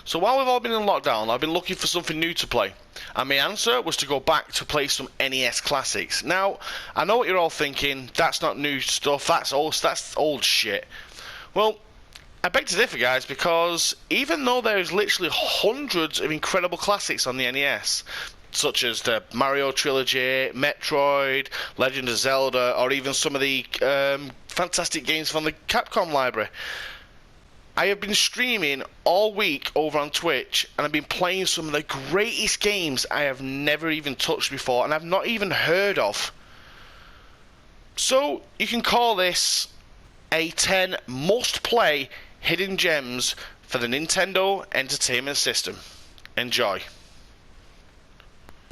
So while we've all been in lockdown, I've been looking for something new to play. And my answer was to go back to play some NES classics. Now, I know what you're all thinking, that's not new stuff, that's old shit. Well, I beg to differ, guys, because even though there's literally hundreds of incredible classics on the NES, such as the Mario Trilogy, Metroid, Legend of Zelda, or even some of the fantastic games from the Capcom library, I have been streaming all week over on Twitch, and I've been playing some of the greatest games I have never even touched before, and I've not even heard of. So, you can call this a 10 must-play hidden gems for the Nintendo Entertainment System. Enjoy.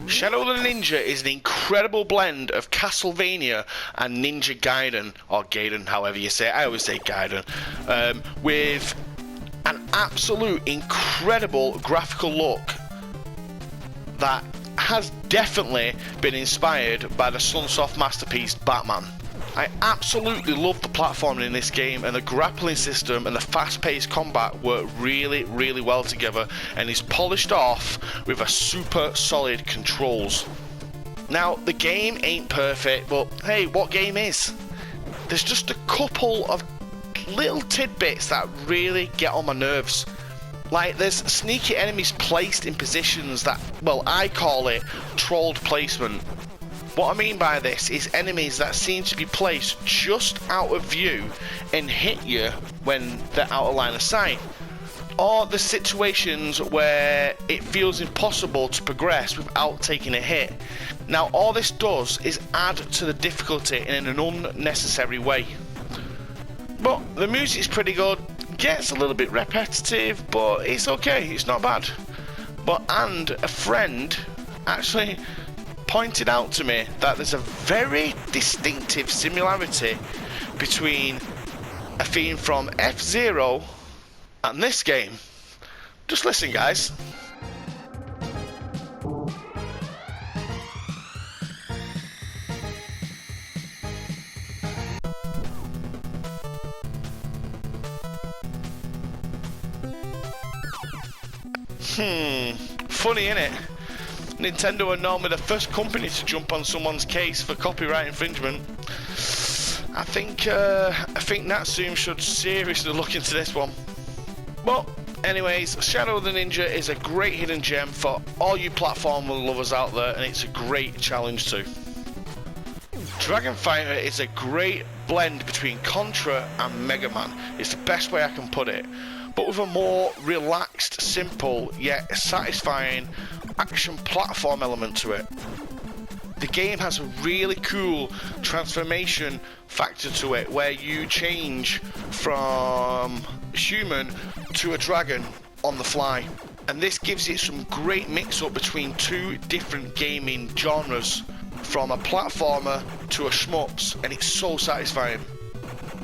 Shadow the Ninja is an incredible blend of Castlevania and Ninja Gaiden, or Gaiden, however you say it. I always say Gaiden, with an absolute incredible graphical look that has definitely been inspired by the Sunsoft masterpiece Batman. I absolutely love the platforming in this game, and the grappling system and the fast-paced combat work really, really well together and is polished off with a super solid controls. Now, the game ain't perfect, but hey, what game is? There's just a couple of little tidbits that really get on my nerves. Like, there's sneaky enemies placed in positions that, well, I call it trolled placement. What I mean by this is enemies that seem to be placed just out of view and hit you when they're out of line of sight. Or the situations where it feels impossible to progress without taking a hit. Now, all this does is add to the difficulty in an unnecessary way. But the music's pretty good, gets a little bit repetitive, but it's okay, it's not bad. And a friend actually pointed out to me that there's a very distinctive similarity between a theme from F-Zero and this game. Just listen, guys. Funny, innit? Nintendo are normally the first company to jump on someone's case for copyright infringement. I think Natsume should seriously look into this one. But anyways, Shadow the Ninja is a great hidden gem for all you platformer lovers out there, and it's a great challenge too. Dragon Fighter is a great blend between Contra and Mega Man. It's the best way I can put it, but with a more relaxed, simple yet satisfying action platform element to it. The game has a really cool transformation factor to it, where you change from human to a dragon on the fly, and this gives it some great mix-up between two different gaming genres, from a platformer to a shmups, and it's so satisfying.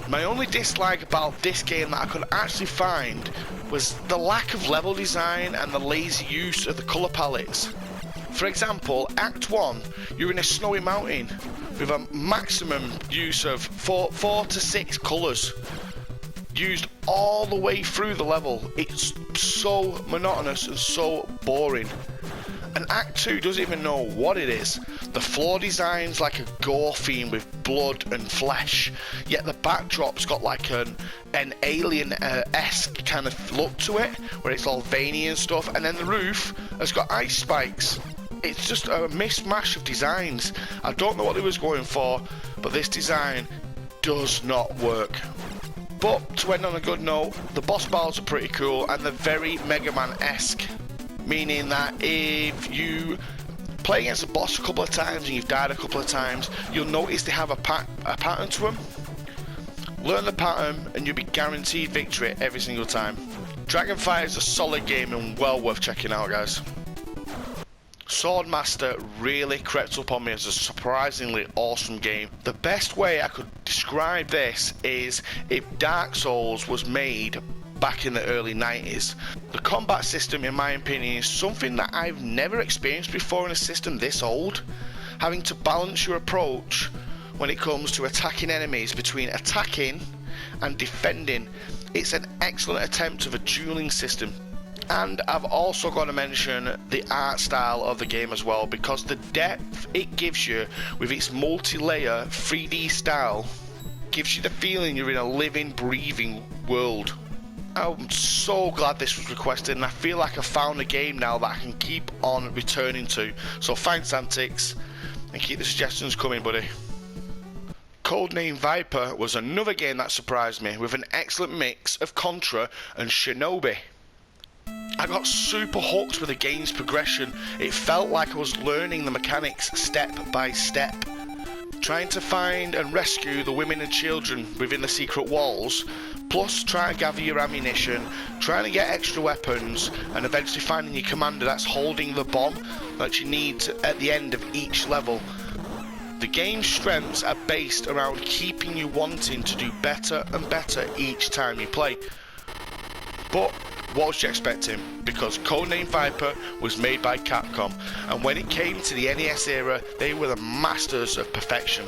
My only dislike about this game that I could actually find was the lack of level design and the lazy use of the colour palettes. For example, Act 1, you're in a snowy mountain with a maximum use of 4 to 6 colours used all the way through the level. It's so monotonous and so boring. And Act 2 doesn't even know what it is. The floor design's like a gore theme with blood and flesh, yet the backdrop's got like an alien-esque kind of look to it, where it's all veiny and stuff, and then the roof has got ice spikes. It's just a mismatch of designs. I don't know what they was going for, but this design does not work. But to end on a good note, the boss battles are pretty cool and they're very Mega Man-esque, meaning that if you play against a boss a couple of times and you've died a couple of times, you'll notice they have a pattern to them. Learn the pattern and you'll be guaranteed victory every single time. Dragon Fighter is a solid game and well worth checking out, guys. Swordmaster really crept up on me as a surprisingly awesome game. The best way I could describe this is if Dark Souls was made back in the early 90s. The combat system, in my opinion, is something that I've never experienced before in a system this old. Having to balance your approach when it comes to attacking enemies between attacking and defending. It's an excellent attempt of a dueling system. And I've also got to mention the art style of the game as well, because the depth it gives you with its multi-layer 3D style gives you the feeling you're in a living, breathing world. I'm so glad this was requested, and I feel like I found a game now that I can keep on returning to. So thanks, Antics, and keep the suggestions coming, buddy. Codename Viper was another game that surprised me with an excellent mix of Contra and Shinobi. I got super hooked with the game's progression. It felt like I was learning the mechanics step by step. Trying to find and rescue the women and children within the secret walls, plus trying to gather your ammunition, trying to get extra weapons, and eventually finding your commander that's holding the bomb that you need at the end of each level. The game's strengths are based around keeping you wanting to do better and better each time you play. But what was you expecting? Because Codename Viper was made by Capcom, and when it came to the NES era, they were the masters of perfection.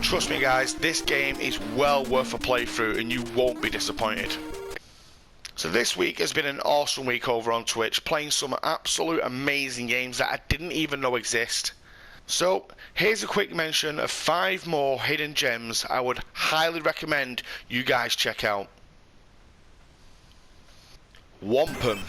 Trust me guys, this game is well worth a playthrough and you won't be disappointed. So this week has been an awesome week over on Twitch, playing some absolute amazing games that I didn't even know exist. So here's a quick mention of 5 more hidden gems I would highly recommend you guys check out. Whomp Em.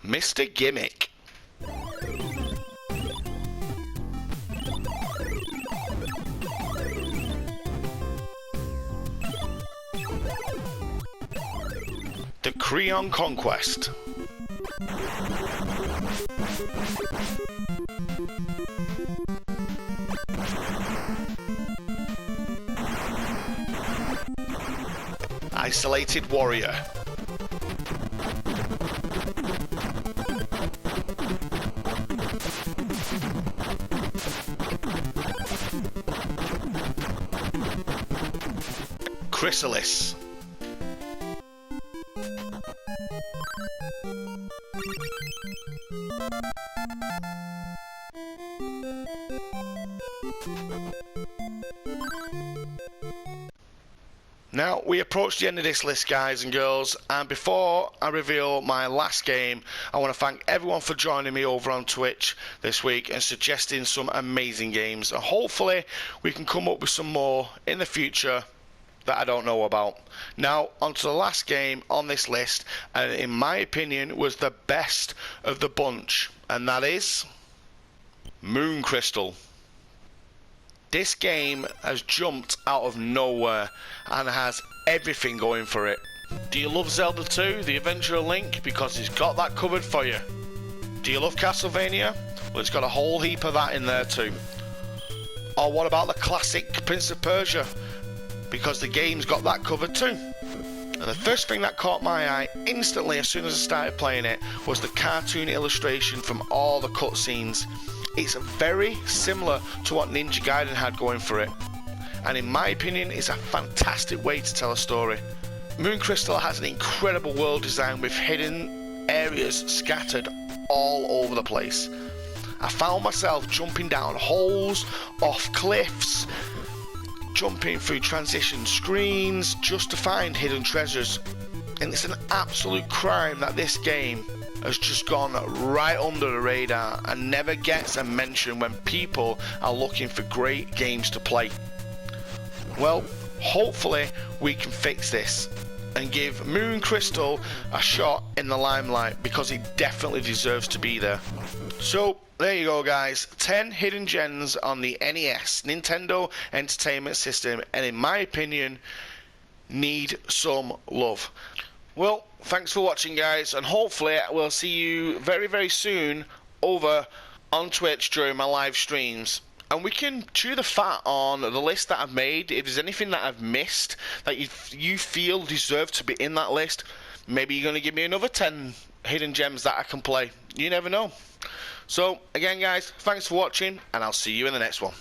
Mr. Gimmick. The Krion Conquest. Isolated Warrior. Crystalis. Now, we approach the end of this list, guys and girls, and before I reveal my last game, I want to thank everyone for joining me over on Twitch this week and suggesting some amazing games. And hopefully, we can come up with some more in the future that I don't know about. Now, on to the last game on this list, and in my opinion, was the best of the bunch, and that is Moon Crystal. This game has jumped out of nowhere and has everything going for it. Do you love Zelda 2, The Adventure of Link? Because it's got that covered for you. Do you love Castlevania? Well, it's got a whole heap of that in there too. Or what about the classic Prince of Persia? Because the game's got that covered too. And the first thing that caught my eye instantly as soon as I started playing it was the cartoon illustration from all the cutscenes. It's very similar to what Ninja Gaiden had going for it, and in my opinion it's a fantastic way to tell a story. Moon Crystal has an incredible world design with hidden areas scattered all over the place. I found myself jumping down holes, off cliffs, jumping through transition screens just to find hidden treasures, and it's an absolute crime that this game has just gone right under the radar and never gets a mention when people are looking for great games to play. Well, hopefully we can fix this and give Moon Crystal a shot in the limelight, because it definitely deserves to be there. So there you go guys, 10 hidden gems on the NES, Nintendo Entertainment System, and in my opinion need some love. Well, thanks for watching guys, and hopefully we'll see you very very soon over on Twitch during my live streams, and we can chew the fat on the list that I've made. If there's anything that I've missed that you feel deserve to be in that list, maybe you're going to give me another 10 hidden gems that I can play. You never know. So again guys, thanks for watching, and I'll see you in the next one.